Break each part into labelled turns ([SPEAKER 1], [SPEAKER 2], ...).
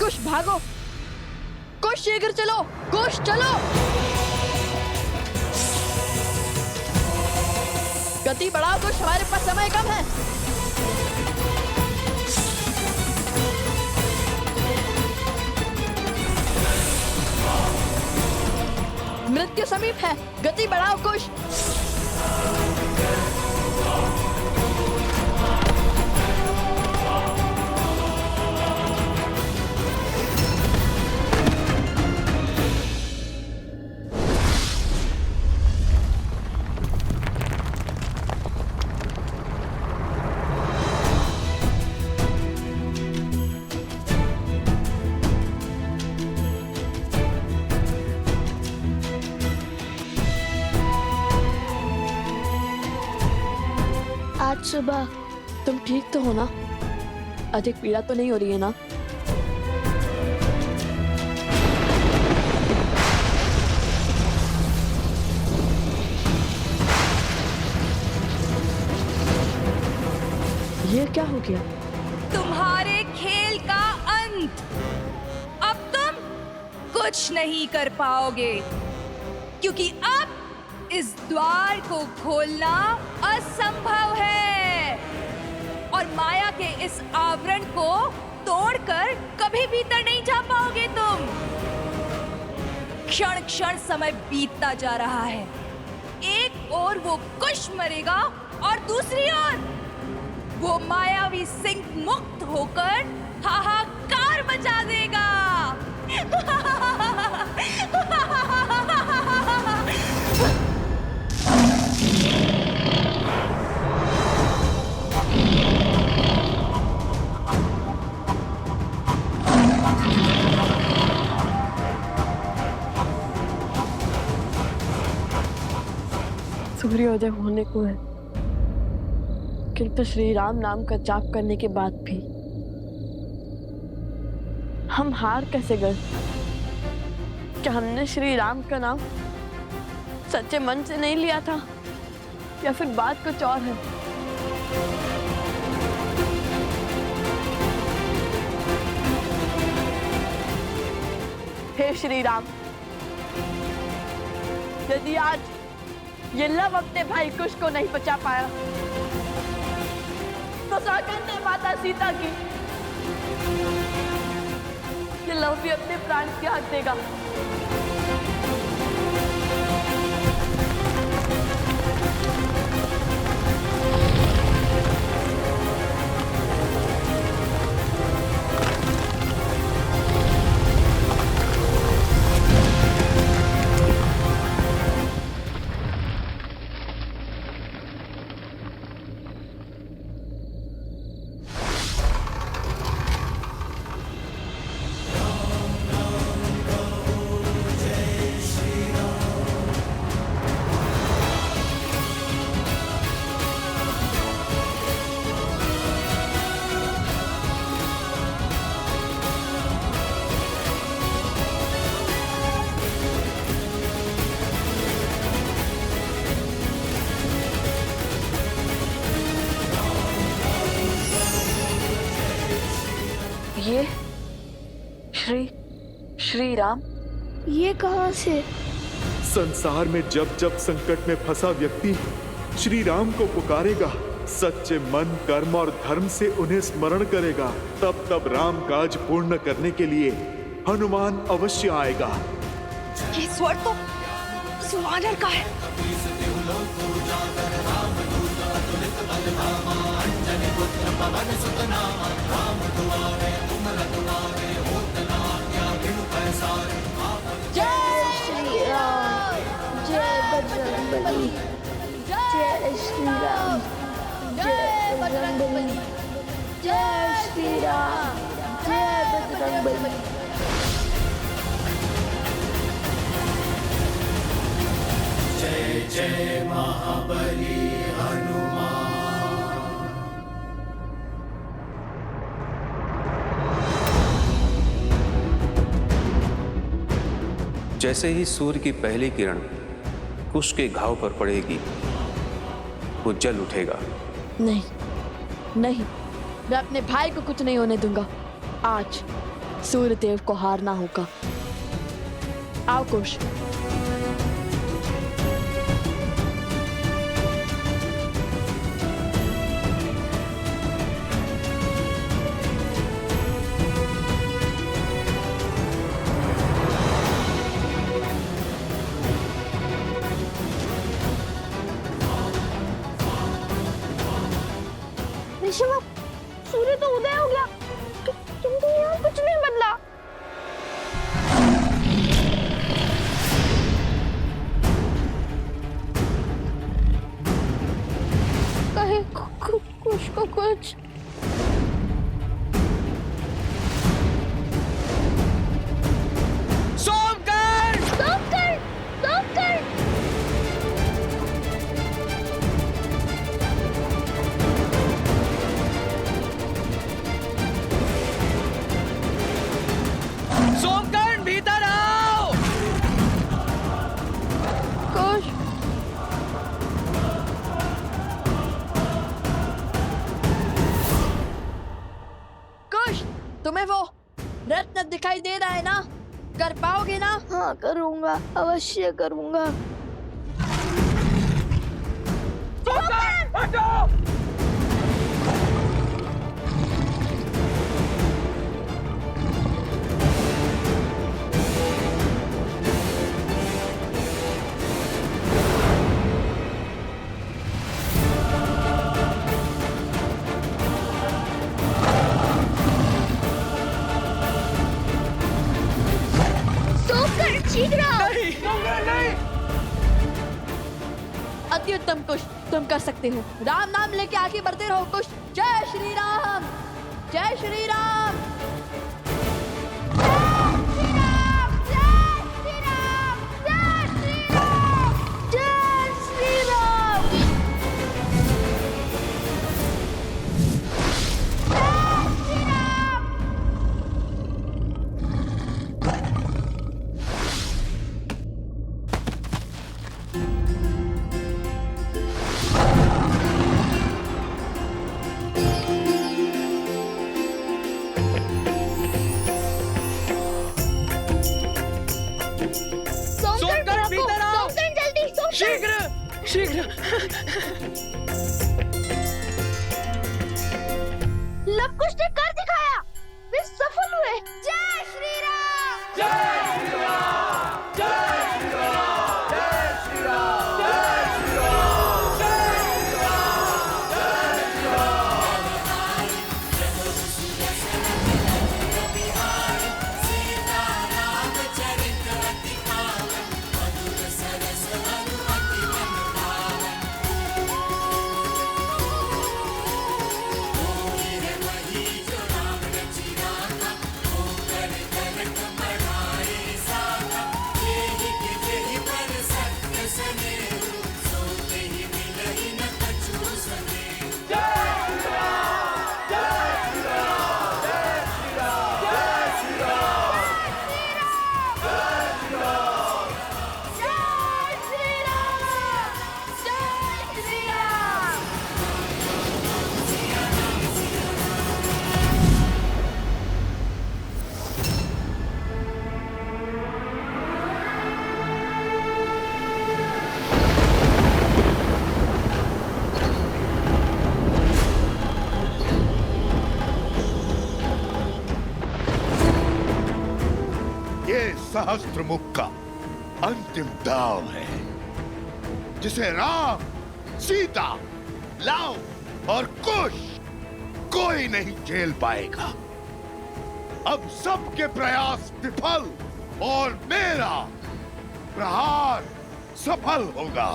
[SPEAKER 1] कुश भागो, कुश शीघ्र चलो, कुश चलो। गति बढ़ाओ कुश, हमारे पास समय कम है। मृत्यु समीप है, गति बढ़ाओ कुश। आज सुबह तुम ठीक तो हो ना? अधिक पीड़ा तो नहीं हो रही है ना? ये क्या हो गया?
[SPEAKER 2] तुम्हारे खेल का अंत। अब तुम कुछ नहीं कर पाओगे, क्योंकि अब इस द्वार को खोलना असंभव है और माया के इस आवरण को तोड़कर कभी भीतर नहीं जा पाओगे तुम। क्षण क्षण समय बीतता जा रहा है। एक ओर वो कुश मरेगा और दूसरी ओर वो मायावी सिंह मुक्त होकर हाहाकार मचा देगा।
[SPEAKER 1] सूर्योदय होने को है, किंतु श्री राम नाम का जाप करने के बाद भी हम हार कैसे गए? क्या हमने श्री राम का नाम सच्चे मन से नहीं लिया था, या फिर बात कुछ और है? हे श्री राम, यदि आज ये लव अपने भाई कुश को नहीं बचा पाया, तो सागर ने माता सीता की ये लव भी अपने प्राण त्याग देगा। ये श्री राम, ये कहां से?
[SPEAKER 3] संसार में जब जब संकट में फंसा व्यक्ति श्री राम को पुकारेगा, सच्चे मन, कर्म और धर्म से उन्हें स्मरण करेगा, तब तब राम काज पूर्ण करने के लिए हनुमान अवश्य आएगा।
[SPEAKER 2] ये स्वर तो सुवानर का है।
[SPEAKER 1] जय श्री राम, जय बजरंगबली, जय श्री राम, जय बजरंगबली, जय श्री राम, जय बजरंगबली।
[SPEAKER 4] जय जय महाबली हनुमान।
[SPEAKER 5] जैसे ही सूर्य की पहली किरण कुश के घाव पर पड़ेगी, वो जल उठेगा।
[SPEAKER 1] नहीं नहीं, मैं अपने भाई को कुछ नहीं होने दूंगा। आज सूर्यदेव को हारना होगा। आओ कुश।
[SPEAKER 6] ऋषभ, सूर्य तो उदय हो गया, किंतु यहाँ कुछ नहीं बदला। कहीं कुछ को कुछ
[SPEAKER 2] सोमकर!
[SPEAKER 6] सोमकर! सोमकर!
[SPEAKER 2] सोमकर्ण भीतर आओ!
[SPEAKER 1] कुश, कुश, तुम्हें वो रत्न दिखाई दे रहा है ना? कर पाओगे ना?
[SPEAKER 6] हाँ, करूँगा, अवश्य करूँगा। सोमकर, शीघ्र आओ।
[SPEAKER 1] अति उत्तम कुश, तुम कर सकते हो। राम नाम लेके आगे बढ़ते रहो कुश। जय श्री राम, जय श्री राम।
[SPEAKER 2] शीघ्र!
[SPEAKER 6] लव कुश ने कर दिखाया, वे सफल हुए। जय श्री राम!
[SPEAKER 4] जय श्री राम! जय श्री राम! जय श्री राम! जय श्री राम! जय श्री राम! जय श्री राम! सीता राम चरित्र अति पावन, मधुर सरस अनुमति मन भावन। कोई है वही जो राम रचि राखा, वो कर करत बढ़ाए साथा। जेहि के जेहि पर सत्य सनेहु, सो तेहि मिलहि न कछु सनेहु। जय श्री राम! जय श्री राम! जय श्री राम! जय श्री राम! जय श्री राम!
[SPEAKER 6] जय श्री राम! जय श्री राम!
[SPEAKER 7] ये सहस्त्रमुख का अंतिम दाव है, जिसे राम, सीता, लव और कुश कोई नहीं झेल पाएगा। अब सबके प्रयास विफल और मेरा प्रहार सफल होगा।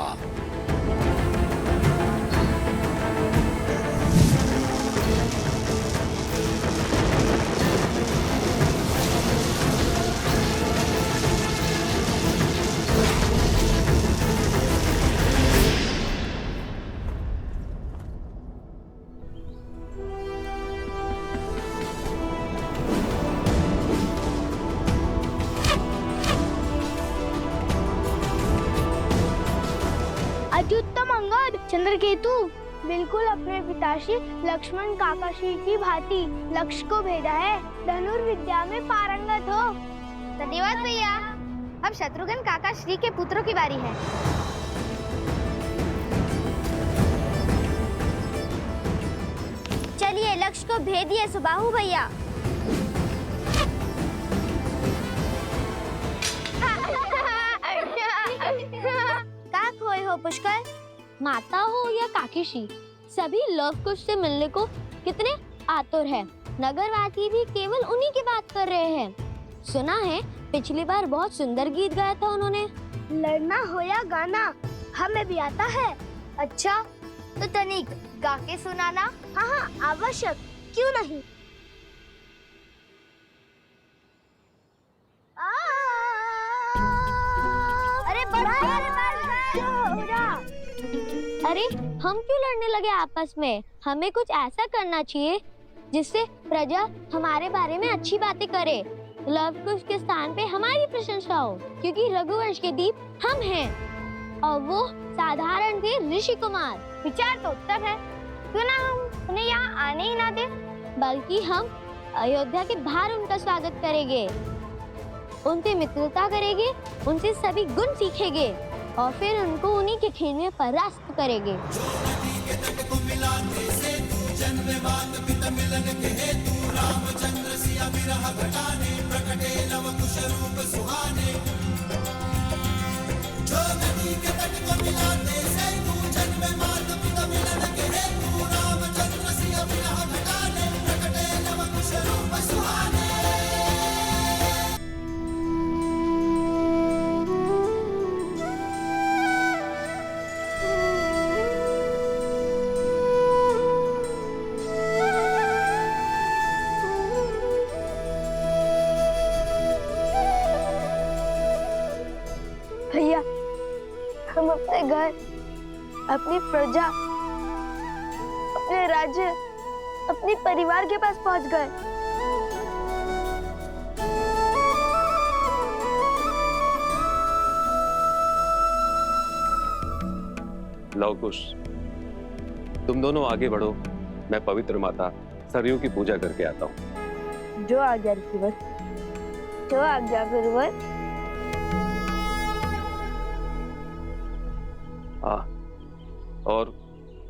[SPEAKER 6] अत्युत्तम अंगद, चंद्रकेतु, बिल्कुल अपने पिताश्री लक्ष्मण काकाश्री की भांति लक्ष्य को भेजा है। धनुर्विद्या में पारंगत हो। धन्यवाद भैया। अब शत्रुघ्न काकाश्री के पुत्रों की बारी है। चलिए लक्ष्य को भेदिए सुबाहु भैया। का खोए हो पुष्कर?
[SPEAKER 8] माता हो या काकीश्री, सभी लव कुश से मिलने को कितने आतुर हैं। नगरवासी भी केवल उन्हीं की बात कर रहे हैं। सुना है पिछली बार बहुत सुंदर गीत गाया था उन्होंने।
[SPEAKER 6] लड़ना हो या गाना हमें भी आता है। अच्छा तो तनिक गा के सुनाना। हाँ हाँ आवश्यक, क्यों नहीं। अरे
[SPEAKER 8] अरे हम क्यों लड़ने लगे आपस में? हमें कुछ ऐसा करना चाहिए जिससे प्रजा हमारे बारे में अच्छी बातें करे। लव कुश के स्थान पे हमारी प्रशंसा हो, क्योंकि रघुवंश के दीप हम हैं और वो साधारण थे ऋषि कुमार।
[SPEAKER 6] विचार तो उत्तम है, क्यों ना हम उन्हें यहाँ आने ही ना दे,
[SPEAKER 8] बल्कि हम अयोध्या के बाहर उनका स्वागत करेंगे, उनसे मित्रता करेंगे, उनसे सभी गुण सीखेंगे और फिर उनको उन्हीं के खेल में परास्त करेंगे।
[SPEAKER 6] भैया हम अपने घर, अपनी प्रजा, अपने राज्य, अपने परिवार के पास पहुंच गए।
[SPEAKER 5] लव कुश, तुम दोनों आगे बढ़ो, मैं पवित्र माता सरयू की पूजा करके आता हूँ।
[SPEAKER 1] जो आज्ञा ऋषिवर।
[SPEAKER 6] जो आज्ञा गुरुवर।
[SPEAKER 5] और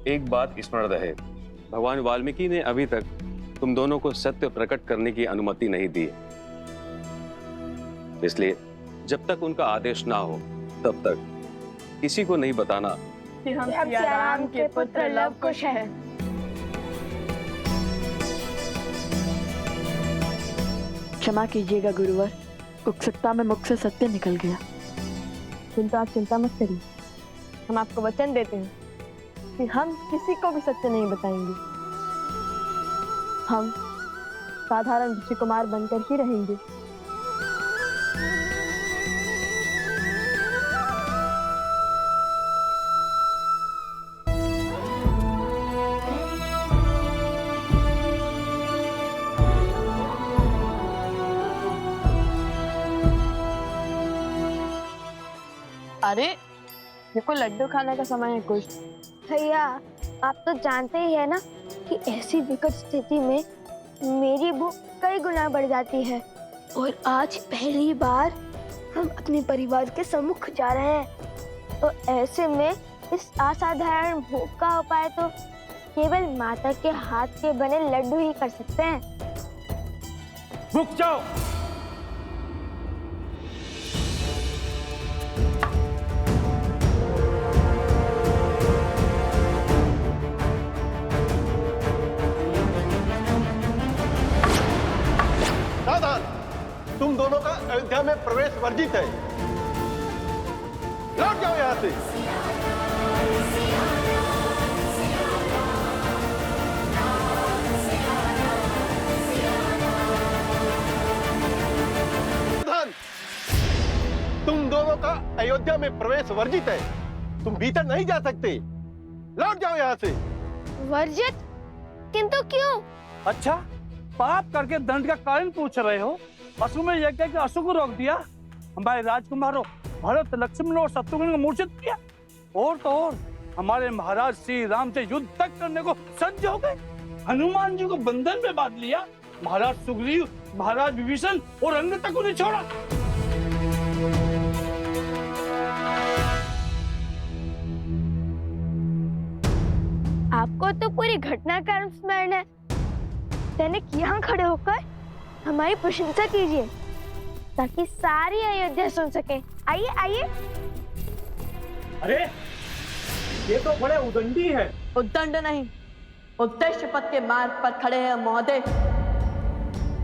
[SPEAKER 5] एक बात स्मरण रहे, भगवान वाल्मीकि ने अभी तक तुम दोनों को सत्य प्रकट करने की अनुमति नहीं दी, इसलिए जब तक उनका आदेश ना हो तब तक किसी को नहीं बताना
[SPEAKER 1] कि हम सिया राम के पुत्र लव कुश हैं। क्षमा कीजिएगा गुरुवर, उत्सुकता में मुख से सत्य निकल गया। किंतु आप चिंता मत करिए, हम आपको वचन देते हैं कि हम किसी को भी सत्य नहीं बताएंगे। हम साधारण ऋषि कुमार बनकर ही रहेंगे। अरे ये कोई लड्डू खाने का समय है कुछ?
[SPEAKER 6] भैया आप तो जानते ही है ना कि ऐसी विकट स्थिति में मेरी भूख कई गुना बढ़ जाती है, और आज पहली बार हम अपने परिवार के सम्मुख जा रहे हैं, तो ऐसे में इस असाधारण भूख का उपाय तो केवल माता के हाथ के बने लड्डू ही कर सकते हैं।
[SPEAKER 9] रुक जाओ।
[SPEAKER 10] तुम दोनों का अयोध्या में प्रवेश वर्जित है। लौट जाओ यहाँ से। तुम दोनों का अयोध्या में प्रवेश वर्जित है, तुम भीतर नहीं जा सकते। लौट जाओ यहाँ से।
[SPEAKER 6] वर्जित? किंतु क्यों?
[SPEAKER 9] अच्छा, पाप करके दंड का कारण पूछ रहे हो? अशुभ में यज्ञ के अशुभ को रोक दिया, हमारे राजकुमारों भरत, लक्ष्मण और शत्रुघ्न को मूर्छित किया, और तो और हमारे महाराज श्री राम से युद्ध तक करने को सज्ज हो गए। हनुमान जी को बंधन में बांध लिया, महाराज सुग्रीव, महाराज विभीषण और अन्य तक उन्हें छोड़ा।
[SPEAKER 6] आपको तो पूरी घटनाक्रम स्मरण है। दैनिक यहाँ खड़े होकर हमारी प्रशंसा कीजिए ताकि सारी अयोध्या सुन सके। आइए आइए।
[SPEAKER 9] अरे ये तो बड़े उदंडी है।
[SPEAKER 1] उद्दंड नहीं, उद्देश्य पथ के मार्ग पर खड़े हैं महोदय।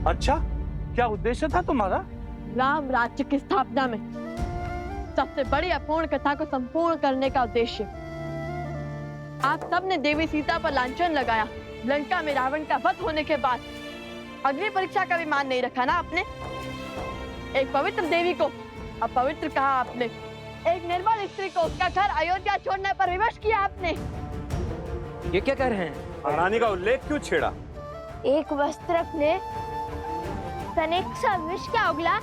[SPEAKER 9] अच्छा, क्या उद्देश्य था तुम्हारा?
[SPEAKER 1] राम राज्य की स्थापना में सबसे बड़ी अपूर्ण कथा को संपूर्ण करने का उद्देश्य। आप सबने देवी सीता पर लांछन लगाया। लंका में रावण का वध होने के बाद अग्नि परीक्षा का भी मान नहीं रखा ना आपने। एक पवित्र देवी को अपवित्र कहा आपने। एक निर्बल स्त्री को उसका घर अयोध्या छोड़ने पर विवश किया आपने।
[SPEAKER 5] ये क्या कह रहे हैं? महारानी का उल्लेख क्यों छेड़ा?
[SPEAKER 6] एक वस्त्रक ने तनिक सा विष क्या उगला,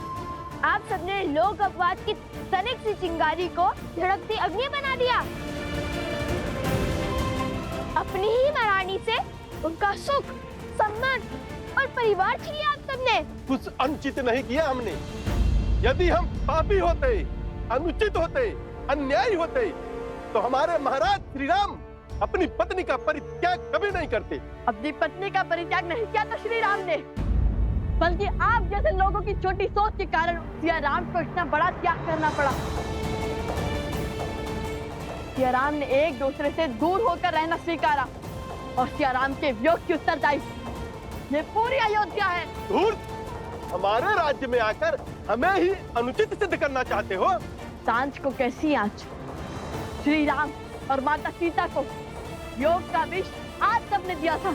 [SPEAKER 6] आप सबने लोक अपवाद की तनिक सी चिंगारी को झड़कती अग्नि बना दिया। अपनी ही महारानी से उनका सुख, सम्मान और परिवार छीन लिया आप सबने।
[SPEAKER 10] कुछ अनुचित नहीं किया हमने। यदि हम पापी होते, अनुचित होते, अन्यायी होते, तो हमारे महाराज श्री राम अपनी पत्नी का परित्याग कभी नहीं करते।
[SPEAKER 1] अपनी पत्नी का परित्याग नहीं किया था श्री राम ने, बल्कि आप जैसे लोगों की छोटी सोच के कारण सिया राम को इतना बड़ा त्याग करना पड़ा। सिया राम ने एक दूसरे से दूर होकर रहना स्वीकारा और सिया राम के वियोग की उत्तरदायी ये पूरी अयोध्या है।
[SPEAKER 10] धूर्त, हमारे राज्य में आकर हमें ही अनुचित सिद्ध करना चाहते हो।
[SPEAKER 1] सांझ को कैसी आंच, श्री राम और माता सीता को योग का विष आप सबने दिया था।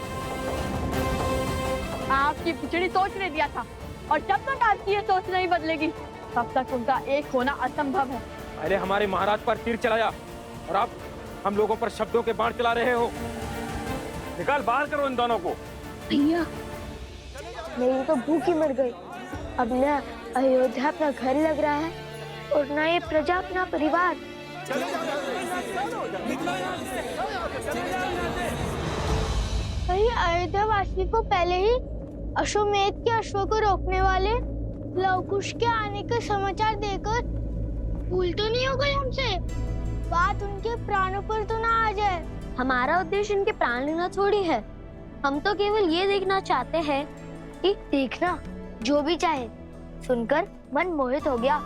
[SPEAKER 1] आपकी पिछड़ी सोच ने दिया था और जब तक आपकी ये सोच नहीं बदलेगी तब तक उनका एक होना असंभव है।
[SPEAKER 11] पहले हमारे महाराज पर तीर चलाया और अब हम लोगों पर शब्दों के बाण चला रहे हो। निकाल बाहर करो इन दोनों को।
[SPEAKER 6] भैया, मेरी तो भूख ही मर गई। अब न अयोध्या अपना घर लग रहा है और न ये प्रजा अपना परिवार। कहीं अयोध्या वासी को पहले ही अश्वमेध के अश्व को रोकने वाले लवकुश के आने का समाचार देकर भूल तो नहीं हो गई हमसे? बात उनके प्राणों पर तो ना आ जाए।
[SPEAKER 8] हमारा उद्देश्य इनके प्राण लेना थोड़ी है। हम तो केवल ये देखना चाहते हैं कि
[SPEAKER 6] देखना जो भी चाहे, सुनकर मन मोहित हो गया।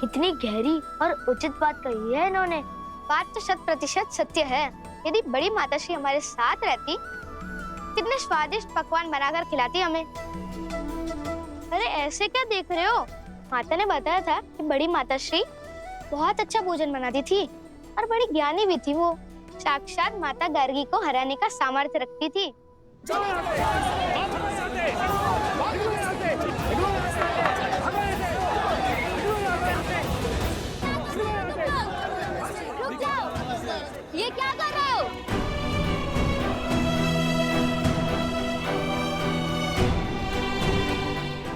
[SPEAKER 6] कितनी गहरी और उचित बात कही है इन्होंने। बात तो 100% सत्य है। यदि बड़ी माताश्री हमारे साथ रहती, कितने स्वादिष्ट पकवान बनाकर खिलाती हमें। अरे ऐसे क्या देख रहे हो? माता ने बताया था कि बड़ी माताश्री बहुत अच्छा भोजन बनाती थी और बड़ी ज्ञानी भी थी। वो साक्षात माता गार्गी को हराने का सामर्थ्य रखती थी।
[SPEAKER 8] रुक जाओ, ये क्या कर रहे हो?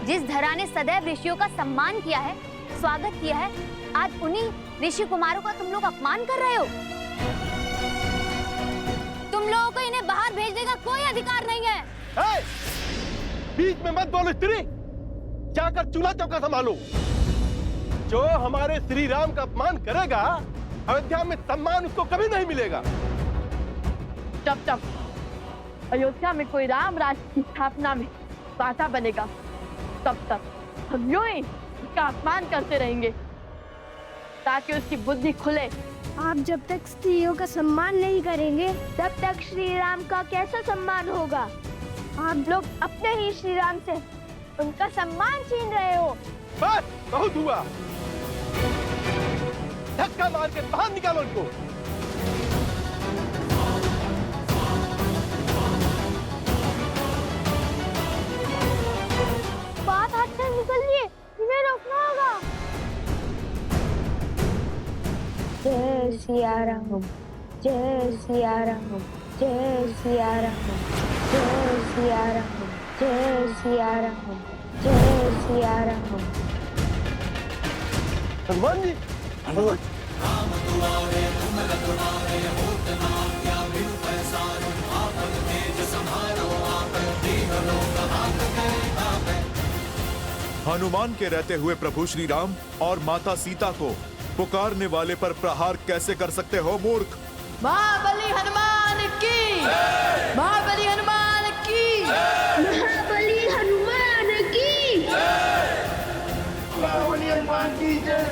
[SPEAKER 8] जिस धरा ने सदैव ऋषियों का सम्मान किया है, स्वागत किया है, आज उन्हीं ऋषि कुमारों का तुम लोग अपमान कर रहे हो। तुम लोगों को इन्हें बाहर भेजने का कोई अधिकार नहीं है।
[SPEAKER 10] बीच में मत बोलो स्त्री, जाकर चूल्हा चौका संभालो। जो हमारे श्री राम का अपमान करेगा, अयोध्या में सम्मान उसको कभी नहीं मिलेगा।
[SPEAKER 1] जब अयोध्या में कोई राम राज्य की स्थापना में बाधा बनेगा, तब तक हम यूं ही उसका अपमान करते रहेंगे ताकि उसकी बुद्धि खुले।
[SPEAKER 6] आप जब तक स्त्रियों का सम्मान नहीं करेंगे, तब तक श्री राम का कैसा सम्मान होगा? आप लोग अपने ही श्री राम से उनका सम्मान छीन रहे हो।
[SPEAKER 10] बस बहुत हुआ। धक्का मार के बाहर निकालो उनको।
[SPEAKER 6] बात हाथ से निकल रही है, इन्हें रोकना होगा। जय सिया राम, जय सिया राम, जय सिया राम, जय सिया राम, जय सिया राम, जय सिया राम।
[SPEAKER 10] हनुमान जी,
[SPEAKER 4] राम दुआरे तुम
[SPEAKER 3] हनुमान के रहते हुए प्रभु श्री राम और माता सीता को पुकारने वाले पर प्रहार कैसे कर सकते हो मूर्ख?
[SPEAKER 1] महाबली हनुमान की, महाबली हनुमान की,
[SPEAKER 6] महाबली हनुमान की,
[SPEAKER 9] महाबली हनुमान की जय।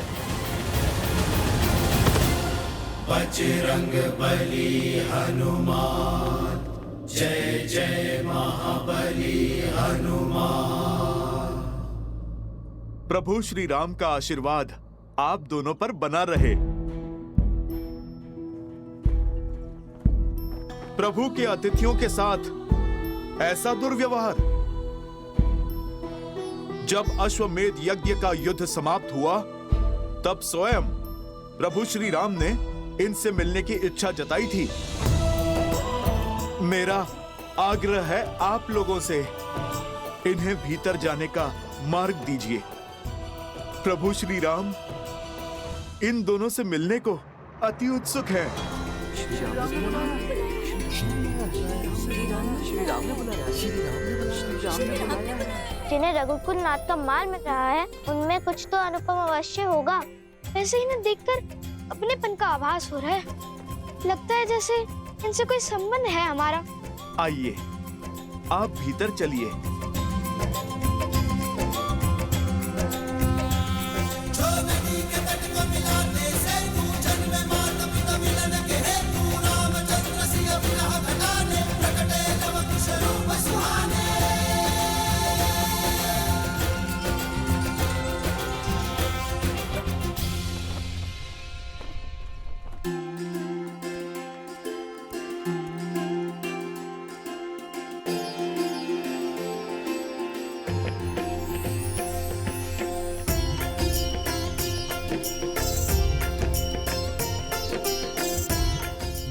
[SPEAKER 4] बजरंग बली हनुमान, जय जय महाबली हनुमान।
[SPEAKER 3] प्रभु श्री राम का आशीर्वाद आप दोनों पर बना रहे। प्रभु के अतिथियों के साथ ऐसा दुर्व्यवहार। जब अश्वमेध यज्ञ का युद्ध समाप्त हुआ तब स्वयं प्रभु श्री राम ने इनसे मिलने की इच्छा जताई थी। मेरा आग्रह है आप लोगों से, इन्हें भीतर जाने का मार्ग दीजिए। प्रभु श्री राम इन दोनों से मिलने को अति उत्सुक है।
[SPEAKER 6] जिन्हें रघुकुल नाथ का माल मिल रहा है उनमें कुछ तो अनुपम अवश्य होगा। वैसे इन्हें देखकर अपनेपन का आभास हो रहा है। लगता है जैसे इनसे कोई संबंध है हमारा।
[SPEAKER 3] आइए आप भीतर चलिए।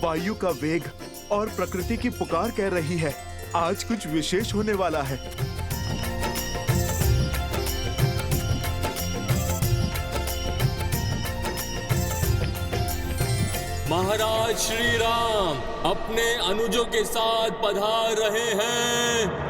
[SPEAKER 3] वायु का वेग और प्रकृति की पुकार कह रही है, आज कुछ विशेष होने वाला है।
[SPEAKER 12] महाराज श्री राम अपने अनुजों के साथ पधार रहे हैं।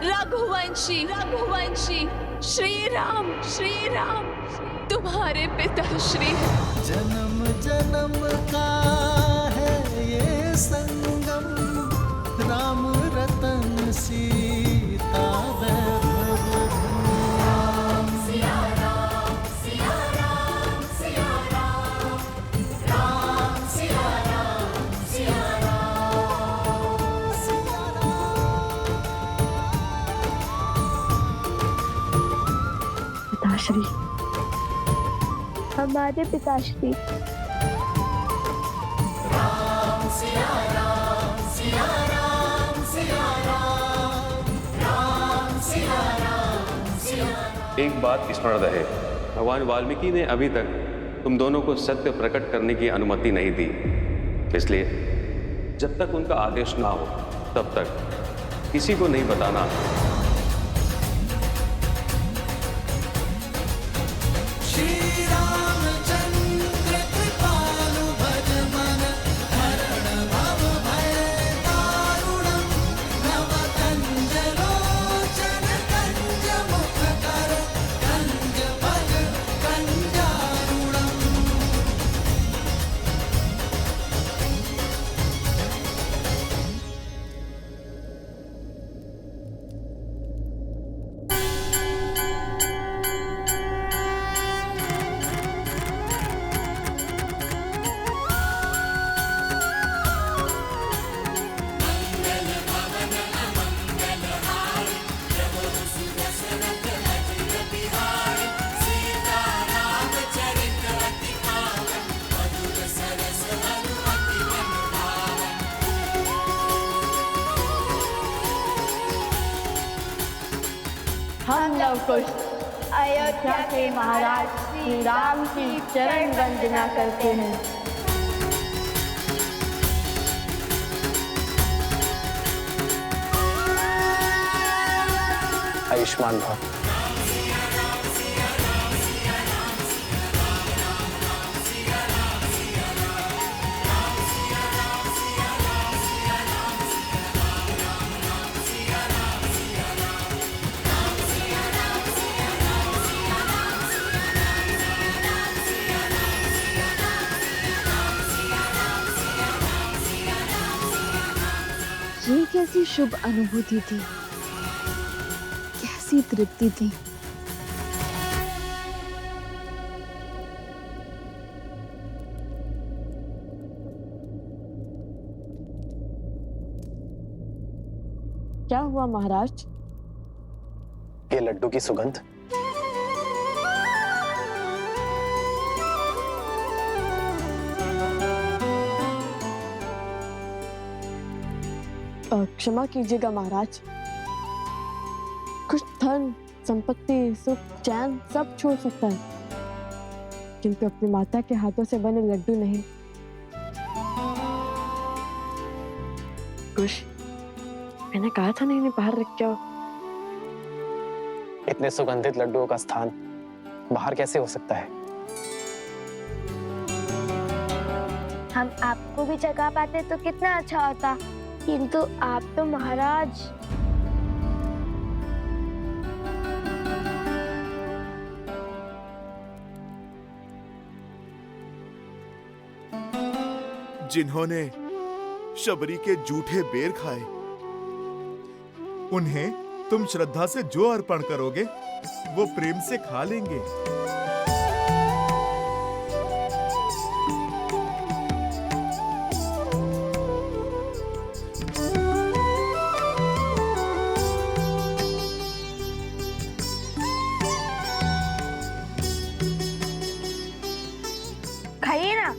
[SPEAKER 2] रघुवंशी रघुवंशी श्री राम तुम्हारे पिता श्री।
[SPEAKER 4] जन्म जन्म का है ये संगम, राम रतन सीता वैभव धन। सिया राम सिया राम सिया राम, राम सिया राम सिया राम, सिया राम।
[SPEAKER 1] पिताश्री, हमारे पिताश्री।
[SPEAKER 4] राम सिया राम सिया राम सिया राम, राम सिया राम सिया राम।
[SPEAKER 5] एक बात स्मरण रहे, भगवान वाल्मीकि ने अभी तक तुम दोनों को सत्य प्रकट करने की अनुमति नहीं दी। इसलिए जब तक उनका आदेश ना हो तब तक किसी को नहीं बताना।
[SPEAKER 1] कुश अयोध्या के महाराज श्री राम की चरण वंदना करते हैं।
[SPEAKER 13] आयुष्मान भव।
[SPEAKER 1] ये कैसी शुभ अनुभूति थी, कैसी तृप्ति थी। क्या हुआ महाराज?
[SPEAKER 13] ये लड्डू की सुगंध।
[SPEAKER 1] क्षमा कीजिएगा महाराज, कुछ धन संपत्ति सुख चैन सब छोड़ सकता है, किंतु अपनी माता के हाथों से बने लड्डू नहीं। कुछ मैंने कहा था नहीं बाहर रख जाओ।
[SPEAKER 13] इतने सुगंधित लड्डुओं का स्थान बाहर कैसे हो सकता है?
[SPEAKER 6] हम आपको भी जगा पाते तो कितना अच्छा होता, किंतु आप तो महाराज।
[SPEAKER 3] जिन्होंने शबरी के जूठे बेर खाए, उन्हें तुम श्रद्धा से जो अर्पण करोगे वो प्रेम से खा लेंगे।
[SPEAKER 6] खाइए ना।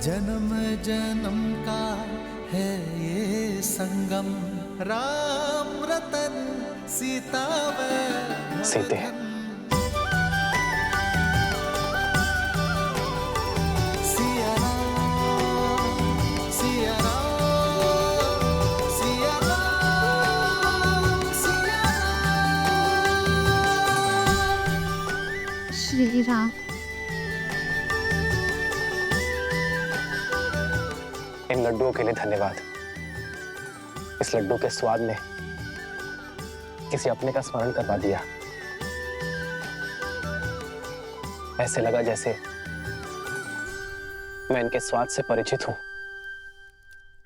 [SPEAKER 4] जन्म जन्म का है ये संगम, राम रतन सीता
[SPEAKER 13] सीते
[SPEAKER 4] सिया राम, सिया राम, सिया राम, सिया राम।
[SPEAKER 14] श्री राम।
[SPEAKER 13] इन लड्डुओं के लिए धन्यवाद। इस लड्डू के स्वाद ने किसी अपने का स्मरण करवा दिया। ऐसे लगा जैसे मैं इनके स्वाद से परिचित हूं।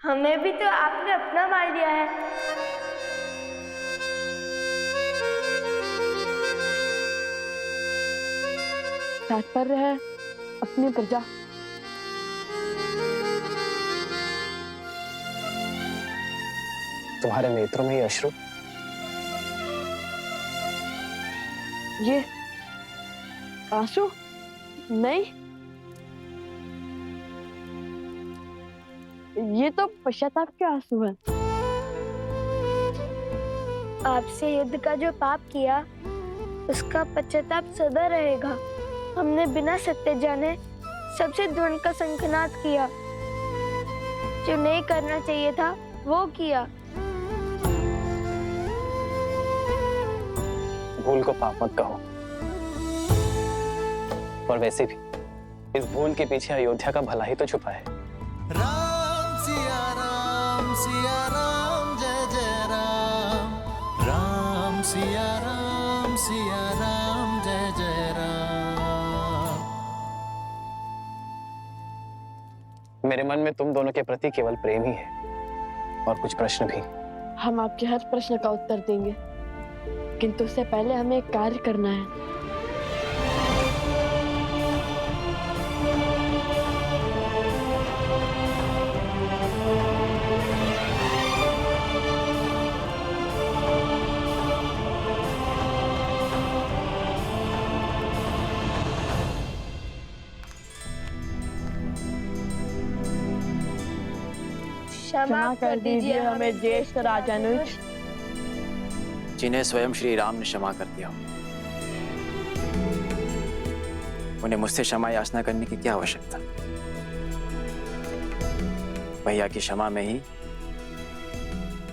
[SPEAKER 6] हमें भी तो आपने अपना मान लिया है।
[SPEAKER 1] तात्पर्य है अपनी प्रजा।
[SPEAKER 13] तुम्हारे नेत्रों में ये अश्रु?
[SPEAKER 1] ये आंसू नहीं, ये तो पश्चाताप के आंसू हैं।
[SPEAKER 6] आपसे युद्ध का जो पाप किया उसका पश्चाताप सदा रहेगा। हमने बिना सत्य जाने सबसे द्वंद का संकनाद किया, जो नहीं करना चाहिए था वो किया।
[SPEAKER 13] भूल को पाप मत कहो, और वैसे भी इस भूल के पीछे अयोध्या का भला ही तो छुपा है।
[SPEAKER 4] राम सिया राम, सिया राम जय जय राम, राम सिया राम, सिया राम जय जय राम।
[SPEAKER 13] मेरे मन में तुम दोनों के प्रति केवल प्रेम ही है, और कुछ प्रश्न भी।
[SPEAKER 1] हम आपके हर प्रश्न का उत्तर देंगे, किंतु उससे पहले हमें एक कार्य करना है।
[SPEAKER 6] क्षमा कर दीजिए हमें ज्येष्ठ राजानुज।
[SPEAKER 14] जिन्हें स्वयं श्री राम ने क्षमा कर दिया, उन्हें मुझसे क्षमा याचना करने की क्या आवश्यकता? भैया की क्षमा में ही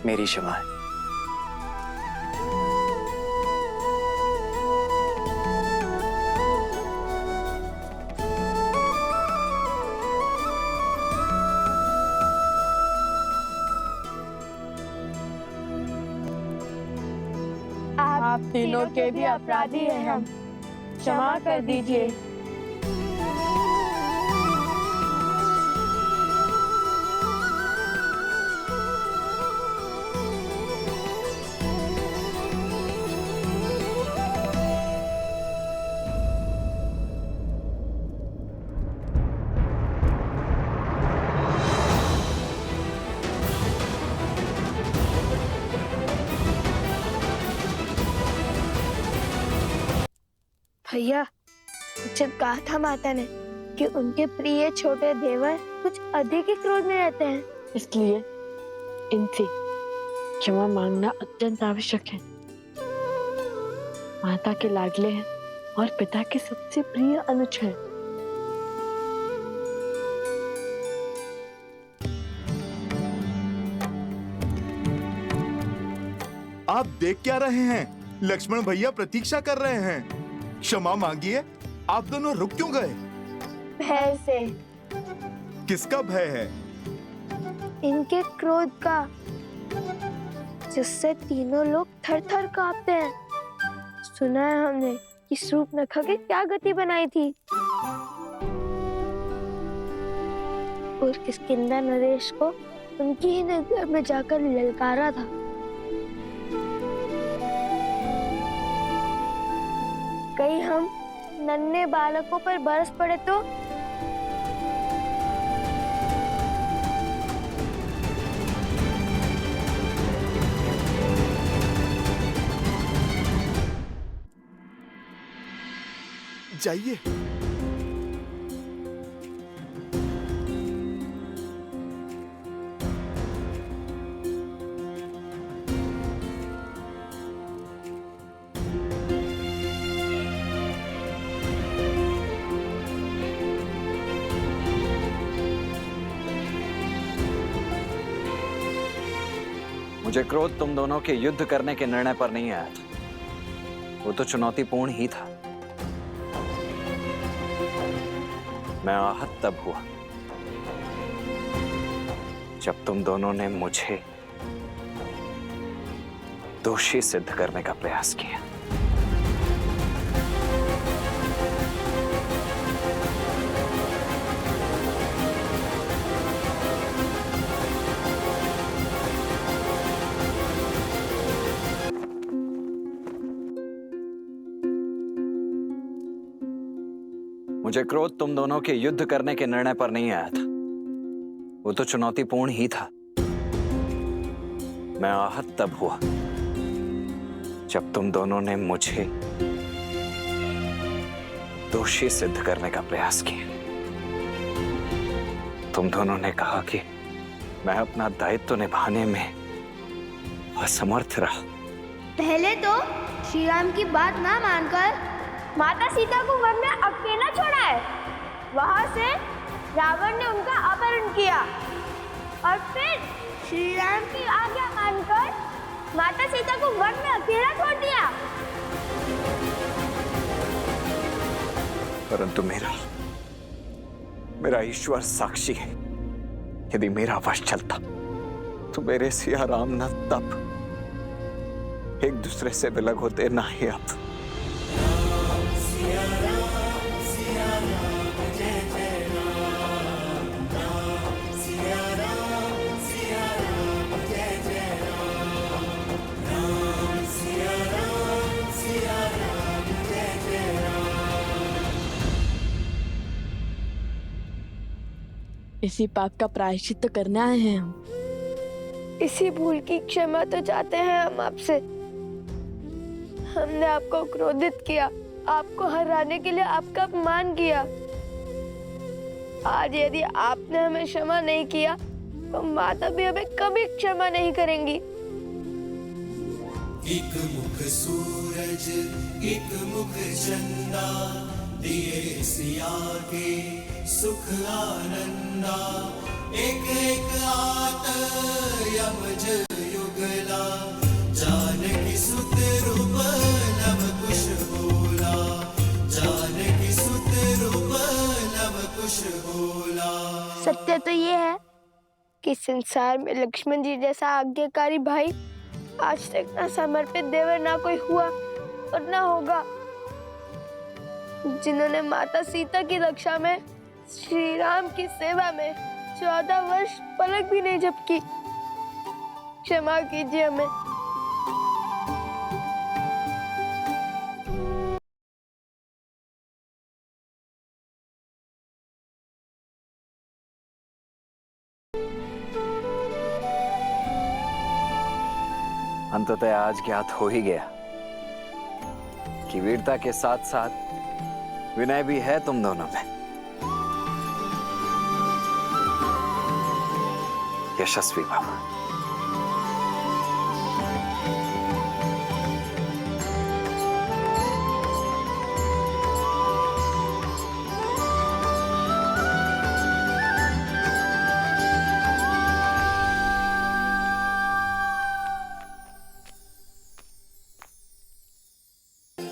[SPEAKER 14] मेरी क्षमा है।
[SPEAKER 1] आप तीनों के भी अपराधी हैं हम, क्षमा कर दीजिए।
[SPEAKER 6] भैया, जब कहा था माता ने कि उनके प्रिय छोटे देवर कुछ अधिक ही क्रोध में रहते हैं,
[SPEAKER 1] इसलिए इनसे क्षमा मांगना अत्यंत आवश्यक है। माता के लाडले हैं और पिता के सबसे प्रिय अनुज हैं।
[SPEAKER 3] आप देख क्या रहे हैं? लक्ष्मण भैया प्रतीक्षा कर रहे हैं। क्षमा मांगिए। आप दोनों रुक क्यों गए?
[SPEAKER 6] भय से।
[SPEAKER 3] किसका भय है?
[SPEAKER 6] इनके क्रोध का, जिससे तीनों लोग थर थर कांपते हैं। सुना है हमने कि शूर्पणखा की क्या गति बनाई थी और किष्किंधा नरेश को उनकी ही नगर में जाकर ललकारा था। कहीं हम नन्हे बालकों पर बरस पड़े तो?
[SPEAKER 3] जाइए।
[SPEAKER 14] मुझे क्रोध तुम दोनों के युद्ध करने के निर्णय पर नहीं आया था। वो तो चुनौतीपूर्ण ही था। मैं आहत तब हुआ जब तुम दोनों ने मुझे दोषी सिद्ध करने का प्रयास किया। मुझे क्रोध तुम दोनों के युद्ध करने के निर्णय पर नहीं आया था। वो तो चुनौतीपूर्ण ही था। मैं आहत तब हुआ जब तुम दोनों ने मुझे दोषी सिद्ध करने का प्रयास किया। तुम दोनों ने कहा कि मैं अपना दायित्व निभाने में असमर्थ रहा।
[SPEAKER 6] पहले तो श्री राम की बात ना मानकर माता सीता को वन में अकेला छोड़ा है। वहां से रावण ने उनका अपहरण किया और फिर श्री राम की आज्ञा मानकर माता सीता को वन में अकेला छोड़ दिया।
[SPEAKER 14] परंतु मेरा ईश्वर साक्षी है, यदि मेरा वश चलता तो मेरे सिया राम न तब एक दूसरे से विलग होते, ना ही अब।
[SPEAKER 1] इसी पाप का प्रायश्चित तो करने आए हैं हम।
[SPEAKER 6] इसी भूल की क्षमा तो चाहते हैं हम आपसे। हमने आपको क्रोधित किया, आपको हराने के लिए आपका अपमान किया। आज यदि आपने हमें क्षमा नहीं किया तो माता भी हमें कभी क्षमा नहीं करेंगी।
[SPEAKER 4] एक मुख सूरज एक मुख चंदा, दिए सिया के सुख आनंदा। एक एक आत यमज युगला, जानकी सुत रूप नव कुश बोला। जानकी सुत रूप नव कुश बोला।
[SPEAKER 6] सत्य तो ये है कि संसार में लक्ष्मण जी जैसा आज्ञाकारी भाई आज तक ना समर्पित देवर ना कोई हुआ और ना होगा, जिन्होंने माता सीता की रक्षा में श्री राम की सेवा में 14 वर्ष पलक भी नहीं झपकी। क्षमा कीजिए हमें।
[SPEAKER 14] अंततः आज ज्ञात हो ही गया कि वीरता के साथ साथ विनय भी है तुम दोनों में। यशस्वी भव।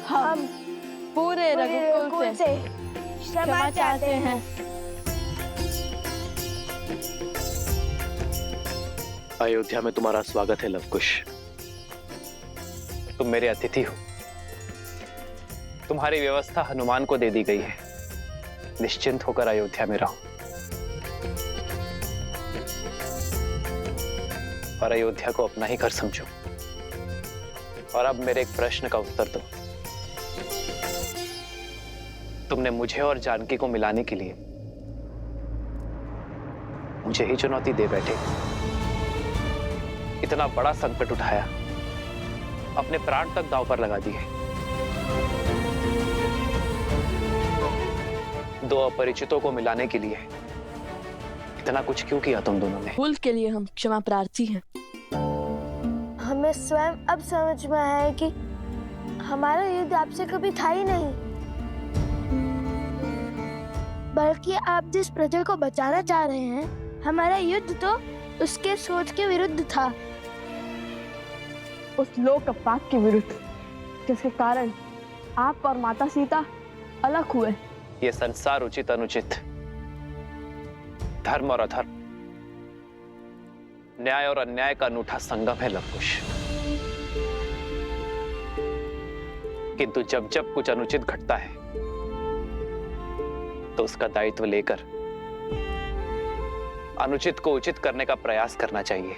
[SPEAKER 1] हम पूरे रघुकुल से क्षमा चाहते हैं।
[SPEAKER 13] अयोध्या में तुम्हारा स्वागत है लवकुश। तुम मेरे अतिथि हो। तुम्हारी व्यवस्था हनुमान को दे दी गई है। निश्चिंत होकर अयोध्या में रहो और अयोध्या को अपना ही घर समझो। और अब मेरे एक प्रश्न का उत्तर दो। तुमने मुझे और जानकी को मिलाने के लिए मुझे ही चुनौती दे बैठे। इतना बड़ा संकट उठाया, अपने प्राण तक दांव पर लगा दिए। दो अपरिचितों को मिलाने के लिए इतना कुछ क्यों किया तुम दोनों ने?
[SPEAKER 1] भूल के लिए हम क्षमा प्रार्थी हैं।
[SPEAKER 6] हमें स्वयं अब समझ में आया है कि हमारा युद्ध आपसे कभी था ही नहीं, बल्कि आप जिस प्रजा को बचाना चाह रहे हैं, हमारा युद्ध तो उसके सोच के विरुद्ध था।
[SPEAKER 1] उस लोक अपवाद के विरुद्ध जिसके कारण आप और माता सीता अलग हुए।
[SPEAKER 13] ये संसार उचित अनुचित, धर्म और अधर्म, न्याय और अन्याय का अनूठा संगम है लवकुश। किंतु जब जब कुछ अनुचित घटता है तो उसका दायित्व लेकर अनुचित को उचित करने का प्रयास करना चाहिए,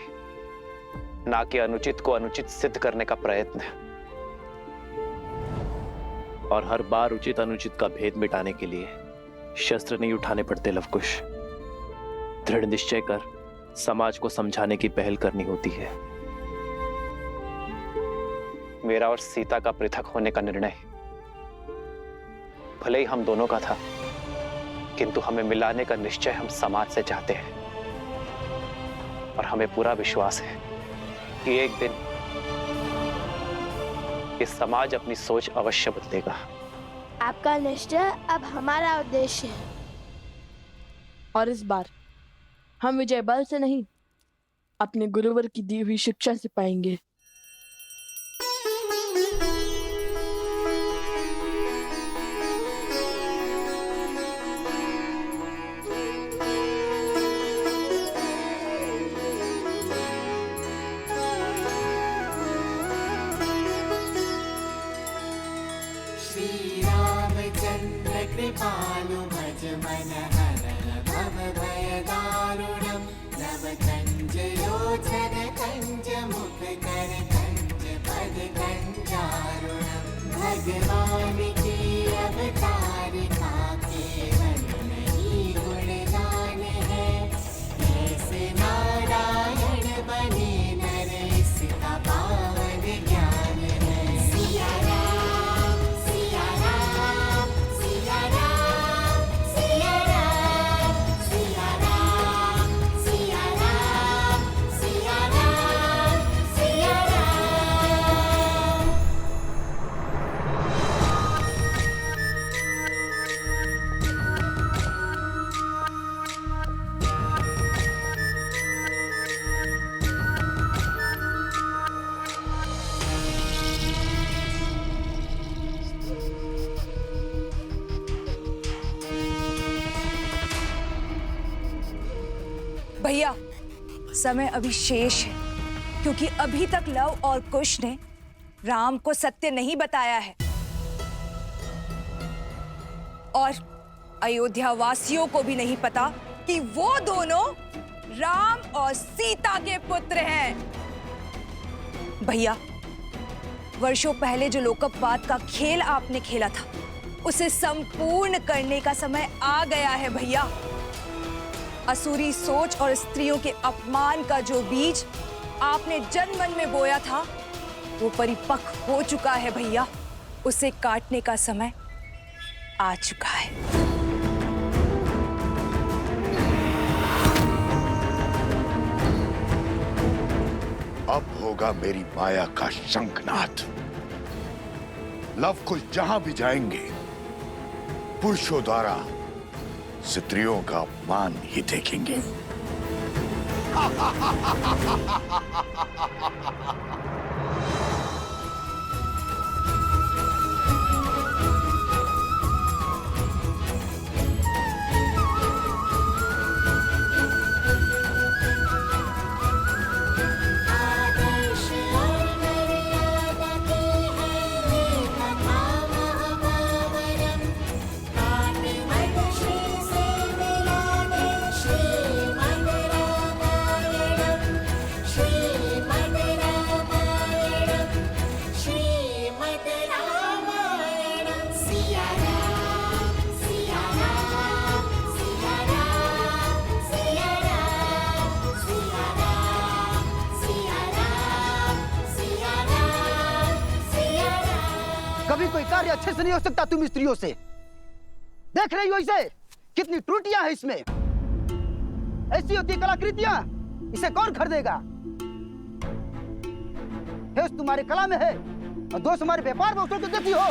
[SPEAKER 13] ना कि अनुचित को अनुचित सिद्ध करने का प्रयत्न। और हर बार उचित अनुचित का भेद मिटाने के लिए शस्त्र नहीं उठाने पड़ते लवकुश। दृढ़ निश्चय कर समाज को समझाने की पहल करनी होती है। मेरा और सीता का पृथक होने का निर्णय भले ही हम दोनों का था, किंतु हमें मिलाने का निश्चय हम समाज से चाहते हैं। और हमें पूरा विश्वास है कि एक दिन ये समाज अपनी सोच अवश्य बदलेगा।
[SPEAKER 6] आपका निश्चय अब हमारा उद्देश्य है।
[SPEAKER 1] और इस बार हम विजय बल से नहीं, अपने गुरुवर की दी हुई शिक्षा से पाएंगे।
[SPEAKER 4] श्री रामचंद्र कृपालु भज मन हरय भव भय दारुणम्। नव कंज लोचन कंज मुख कर कंज पद कंजारुणम्। भगवान की अवतार का केवल नहीं गुणगान है,
[SPEAKER 2] भैया, समय अभी शेष है, क्योंकि अभी तक लव और कुश ने राम को सत्य नहीं बताया है और अयोध्या वासियों को भी नहीं पता कि वो दोनों राम और सीता के पुत्र हैं। भैया, वर्षों पहले जो लोकपवाद का खेल आपने खेला था, उसे संपूर्ण करने का समय आ गया है भैया। असुरी सोच और स्त्रियों के अपमान का जो बीज आपने जनमन में बोया था, वो परिपक्व हो चुका है भैया। उसे काटने का समय आ चुका है।
[SPEAKER 7] अब होगा मेरी माया का शंखनाद। लव कुश जहां भी जाएंगे, पुरुषों द्वारा स्त्रियों का अपमान ही देखेंगे।
[SPEAKER 15] कभी कोई कार्य अच्छे से नहीं हो सकता तुम स्त्रियों से। देख रही हो इसे, कितनी त्रुटियां हैं इसमें। ऐसी होती कलाकृतियां, इसे कौन खरीदेगा? दोष तुम्हारे कला में है और दोष हमारे व्यापार में उसको देती हो।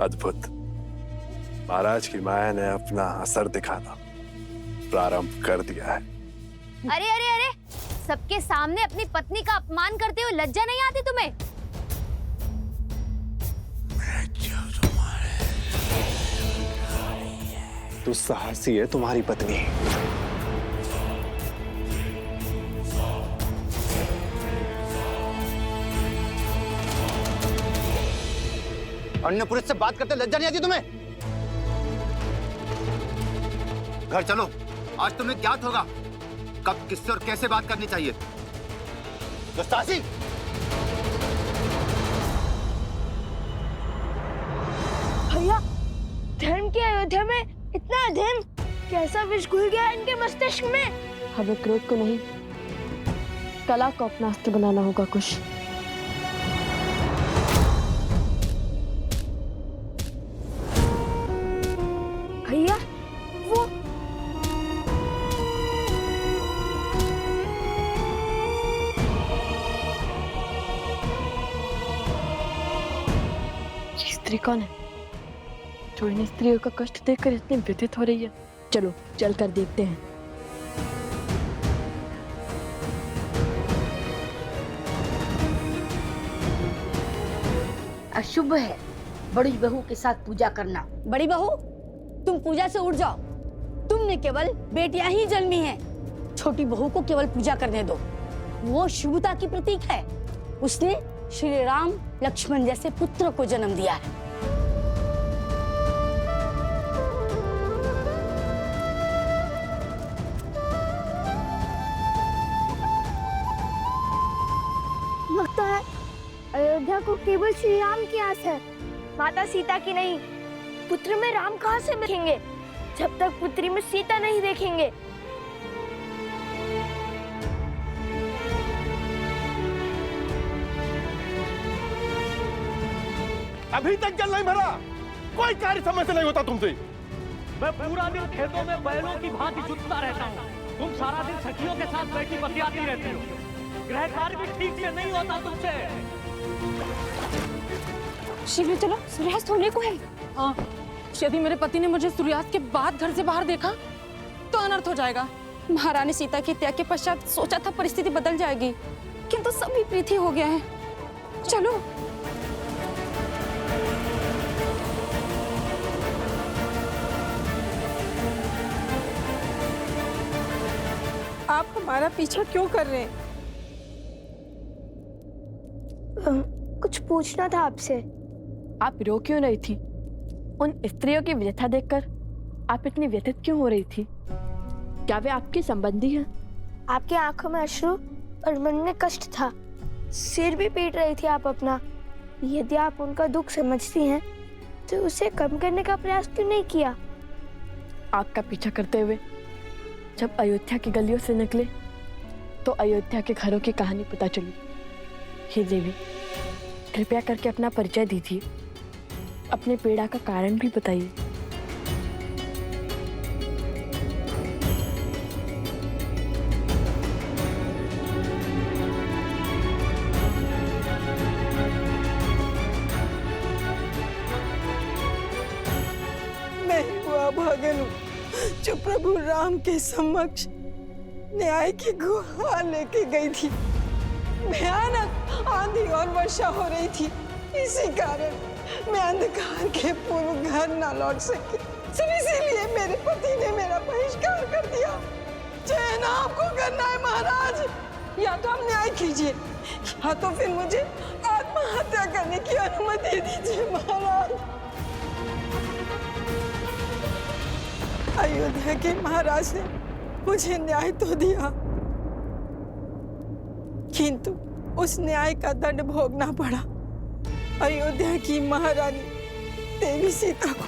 [SPEAKER 10] अद्भुत। महाराज की माया ने अपना असर दिखाना प्रारंभ कर दिया है।
[SPEAKER 8] अरे अरे अरे, सबके सामने अपनी पत्नी का अपमान करते हुए लज्जा नहीं आती तुम्हें?
[SPEAKER 10] तू साहसी है तुम्हारी पत्नी।
[SPEAKER 15] अन्य पुरुष से बात करते लज्जा नहीं आती तुम्हें? घर चलो, आज तुम्हें ज्ञात होगा कब किससे और कैसे बात करनी चाहिए। दुस्साहसी!
[SPEAKER 6] भैया, धर्म की अयोध्या में इतना अधर्म, कैसा विष घुल गया है इनके मस्तिष्क में।
[SPEAKER 1] हमें क्रोध को नहीं, कला को अपना अस्त्र बनाना होगा कुश।
[SPEAKER 6] भैया, वो
[SPEAKER 1] ये स्त्री कौन है जो इन स्त्रियों का कष्ट देखकर इतनी व्यथित हो रही है? चलो चलकर देखते हैं।
[SPEAKER 16] अशुभ है बड़ी बहू के साथ पूजा करना।
[SPEAKER 17] बड़ी बहू, तुम पूजा से उठ जाओ। तुमने केवल बेटियां ही जन्मी हैं। छोटी बहू को केवल पूजा करने दो। वो शुभता की प्रतीक है। उसने श्री राम लक्ष्मण जैसे पुत्र को जन्म दिया है।
[SPEAKER 6] लगता है अयोध्या को केवल श्री राम की आस है, माता सीता की नहीं। पुत्र में राम कहाँ से देखेंगे जब तक पुत्री में सीता नहीं देखेंगे।
[SPEAKER 10] अभी तक जल नहीं भरा, कोई कार्य समय से नहीं होता तुमसे।
[SPEAKER 9] मैं पूरा दिन खेतों में बैलों की भांति जुटता रहता हूँ। तुम सारा दिन सखियों के साथ बैठी बतियाती रहती हो। गृह कार्य भी ठीक से नहीं होता तुमसे।
[SPEAKER 17] शीघ्र चलो, सूर्यास्त होने को है। हाँ, यदि मेरे पति ने मुझे सूर्यास्त के बाद घर से बाहर देखा तो अनर्थ हो जाएगा।
[SPEAKER 18] महारानी सीता के त्याग के पश्चात सोचा था परिस्थिति बदल जाएगी, किंतु सब विपरीत ही हो गया है। चलो। आप हमारा पीछा क्यों कर रहे हैं?
[SPEAKER 6] कुछ पूछना था आपसे।
[SPEAKER 1] आप रो क्यों रही थी? उन स्त्रियों की व्यथा देखकर आप इतनी व्यथित क्यों हो रही थी? क्या वे आपके संबंधी हैं?
[SPEAKER 6] आपकी आंखों में अश्रु और मन में कष्ट था। सिर भी पीट रही थी आप अपना। यदि आप उनका दुख समझती हैं तो उसे कम करने का प्रयास क्यों नहीं किया?
[SPEAKER 1] आपका पीछा करते हुए जब अयोध्या की गलियों से निकले तो अयोध्या के घरों की कहानी पता चली। हे देवी, कृपया करके अपना परिचय दीजिए, अपने पीड़ा का कारण भी बताइए।
[SPEAKER 18] मैं हुआ भागन हूँ जो प्रभु राम के समक्ष न्याय की गुहार लेके गई थी। भयानक आंधी और वर्षा हो रही थी, इसी कारण मैं अंधकार के पूर्व घर न लौट सकी। सिर्फ इसीलिए मेरे पति ने मेरा बहिष्कार कर दिया। चयन आपको करना है महाराज, या तो आप न्याय कीजिए या तो फिर मुझे आत्महत्या करने की अनुमति दीजिए महाराज। अयोध्या के महाराज ने मुझे न्याय तो दिया, किंतु उस न्याय का दंड भोगना पड़ा अयोध्या की महारानी देवी सीता को।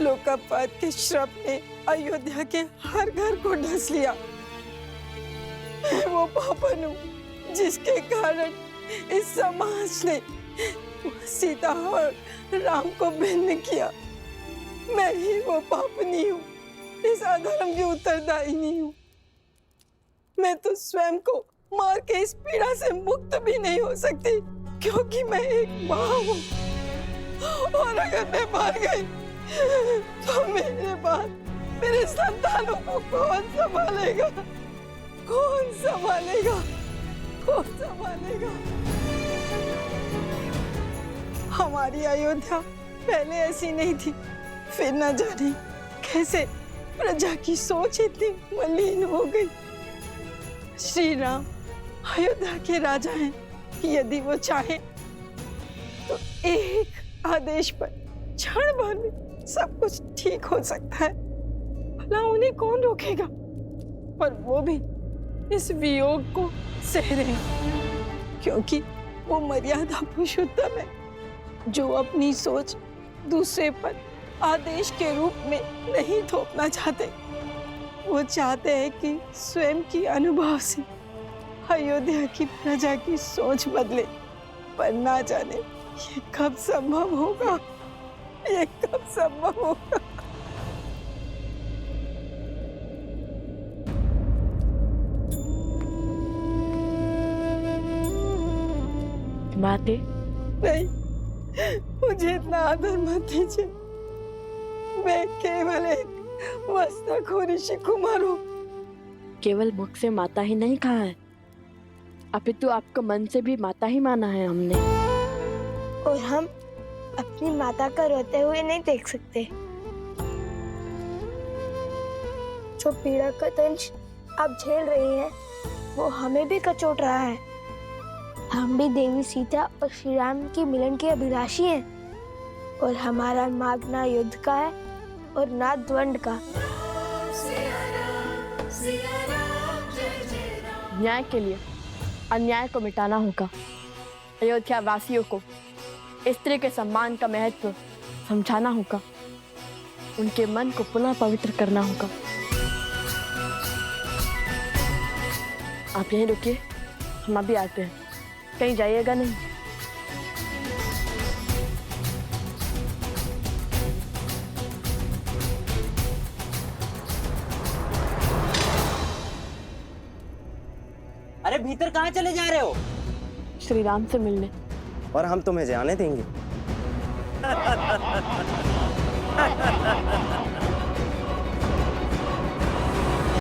[SPEAKER 18] लोकापात के श्राप ने अयोध्या के हर घर को ढस लिया। मैं वो पापन हूँ जिसके कारण इस समाज ने सीता और राम को भिन्न किया। मैं ही वो पापनी हूँ, इस अधर्म की उत्तरदायिनी हूँ। मैं तो स्वयं को मार के इस पीड़ा से मुक्त भी नहीं हो सकती, क्योंकि मैं एक माँ हूँ। और अगर मैं मर गई तो मेरे बाद मेरे संतानों को कौन संभालेगा? कौन संभालेगा? कौन संभालेगा? हमारी अयोध्या पहले ऐसी नहीं थी, फिर न जाने कैसे प्रजा की सोच इतनी मलिन हो गई। श्री राम अयोध्या के राजा हैं, यदि वो चाहे तो एक आदेश पर क्षण भर में सब कुछ ठीक हो सकता है। भला उन्हें कौन रोकेगा? पर वो भी इस वियोग को सह रहे हैं, क्योंकि वो मर्यादा पुरुषोत्तम है जो अपनी सोच दूसरे पर आदेश के रूप में नहीं थोपना चाहते। वो चाहते हैं कि स्वयं की अनुभव से अयोध्या की प्रजा की सोच बदले, पर ना जाने ये कब संभव होगा, ये कब संभव होगा।
[SPEAKER 1] माते
[SPEAKER 18] नहीं, मुझे इतना आदर मत दीजिए। मैं केवल एक वस्ताखोर ऋषि कुमार हूँ।
[SPEAKER 1] केवल मुख से माता ही नहीं कहा है, अपितु आपको मन से भी माता ही माना है हमने।
[SPEAKER 6] और हम अपनी माता का रोते हुए नहीं देख सकते। जो पीड़ा का दंश आप झेल रही हैं, वो हमें भी कचोट रहा है। हम भी देवी सीता और श्री राम की मिलन के अभिलाषी हैं, और हमारा मार्ग ना युद्ध का है और ना द्वंद का। न्याय के लिए अन्याय को मिटाना होगा। अयोध्या वासियों को स्त्री के सम्मान का महत्व समझाना होगा। उनके मन को पुनः पवित्र करना होगा। आप यहीं रुकिए, हम अभी आते हैं। कहीं जाइएगा नहीं।
[SPEAKER 19] अरे भीतर कहाँ चले जा रहे हो?
[SPEAKER 1] श्री राम से मिलने।
[SPEAKER 19] और हम तुम्हें जाने देंगे?